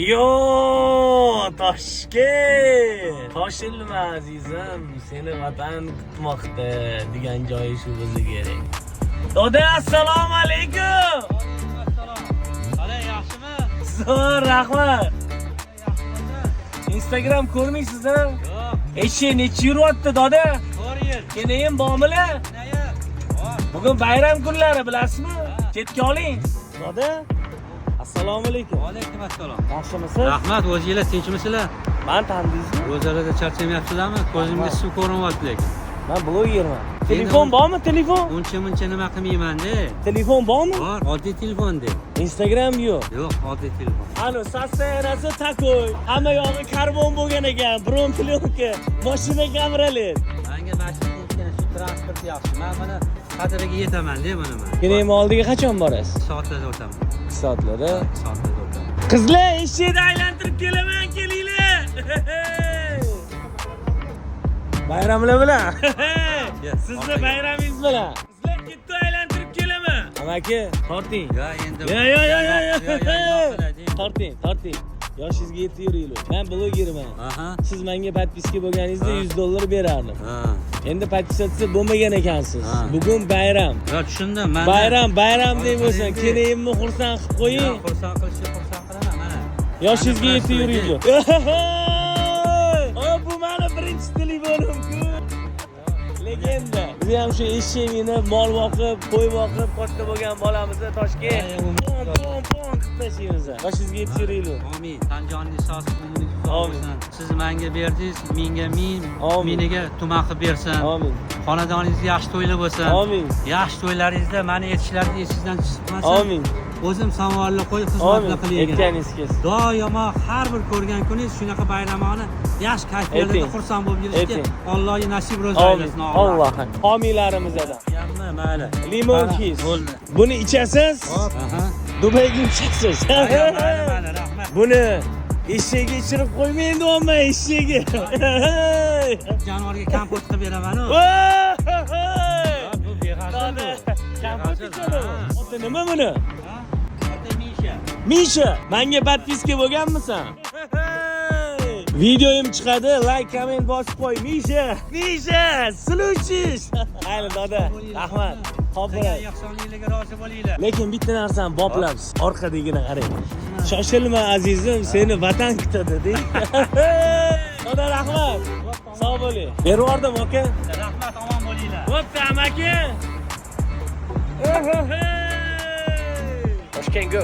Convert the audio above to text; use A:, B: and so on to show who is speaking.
A: Yo, Toshkent. Toshilma azizim, seni vatan kutmoqda degan joyi shu bo'lsa kerak. Doda, assalomu alaykum.
B: Assalom. Qalay, yaxshimi?
A: Zo'r, rahmat. Instagram ko'rmaysizmi?
B: Yo'q.
A: Necha yuryapti, doda?
B: 4 yil.
A: Keyin bormila?
B: Naya? Bor.
A: Bugun bayram kunlari, bilasizmi? Chetga oling. Doda, assalomu alaykum.
B: Va alaykum assalom.
A: Yaxshimisiz?
B: Rahmat, o'zingizlar tinchmisizlar?
A: Men tandingizmi?
B: O'zlarida charchamayapsizlarmi? Ko'zimga suv ko'rinyapti lekin.
A: Men blogerman. Telefon bormi, telefon?
B: Uncha nima qilmayman-da.
A: Telefon bormi?
B: Bor, oddiy telefon-da.
A: Instagram yo'q.
B: Yo'q, oddiy telefon.
A: Ano, sassayarasi takoy. Hamma yog'i karbon bo'lgan ekan. Bron plyonka, mashina kameralar.
B: Menga mashina ketgan shu transport yaxshi. Men mana qadriga yetaman-da buni men.
A: Keyin oldiga qachon borasiz?
B: Soatlarda o'taman.
A: 2 soatlarda.
B: Soatlarda o'taman.
A: Qizlar, eshikni aylantirib kelaman, kelinglar. Bayramlar bilan. Sizni bayramingiz bilan. Qizlar, ketdi aylantirib kelaman. Amaki, torting.
B: Yo, endi.
A: Yo. Torting. Yoshingizga yetib yuringlar. Men blogerman.
B: Aha.
A: Siz menga podpiska bo'lganingizda $100 berardim.
B: Ha.
A: Endi podpisatsiya bo'lmagan ekansiz.
B: Ha.
A: Bugun bayram.
B: Yo, tushundim. Men
A: Bayram deb bo'lsin. Kelingmi xursand qilib qo'ying.
B: Xursand qilaman mana.
A: Yoshingizga yetib yuringlar. Bu meni birinchi telefonim-ku. Legenda. Biz ham shu eshak minib, mol boqib, qo'y boqib, katta bo'lgan bolamizda Toshkent. Pon qilib tashlaymiz. Yoshingizga yetib yuringlar.
B: Amin. Tan joningiz sog' bo'lsin. Siz menga berdingiz, menga meniga tuman qilib bersin.
A: Amin.
B: Xonadoningiz yaxshi to'ylar bo'lsin.
A: Amin.
B: Yaxshi to'ylaringizda meni aytishlaringiz esingizdan chiqmasin.
A: Amin.
B: O'zim samovarli qo'y xizmatlar qilaman.
A: Aytganingiz kelsin.
B: Doimo har bir ko'rgan kuningiz shunaqa bayramona yaxshi kayfiyatda xursand bo'lib yurishga Allohga nasib ro'za aylasin.
A: Alloh. Homiylarimizdan.
B: Yamma mayli.
A: Limon kis. Buni ichasiz.
B: Aha.
A: Dubayga uchasiz.
B: Mayli, rahmat.
A: Buni eshakga ichirib qo'ymaydi deyapman, eshakga.
B: Jonivorga kompot qilib beraman-ku. Bu beg'azil.
A: Kompot ichadimi? Ota nima buni?
B: Ota Misha.
A: Misha, menga podpiska bo'lganmisan? Videoyim chiqadi, like, comment bosib qo'y. Misha, sluchish. Mayli, doda. Rahmat. Xo'p.
B: Yaxshiliklarga rozi bo'linglar.
A: Lekin bitta narsani boplabsiz. Orqadagina qarang. Shoshilma azizim, seni vatan kutadi, deng. Doda, rahmat. Sog' bo'ling. Bervordim, aka.
B: Rahmat, omon bo'linglar.
A: Bo'pti, amaki. Toshkent go.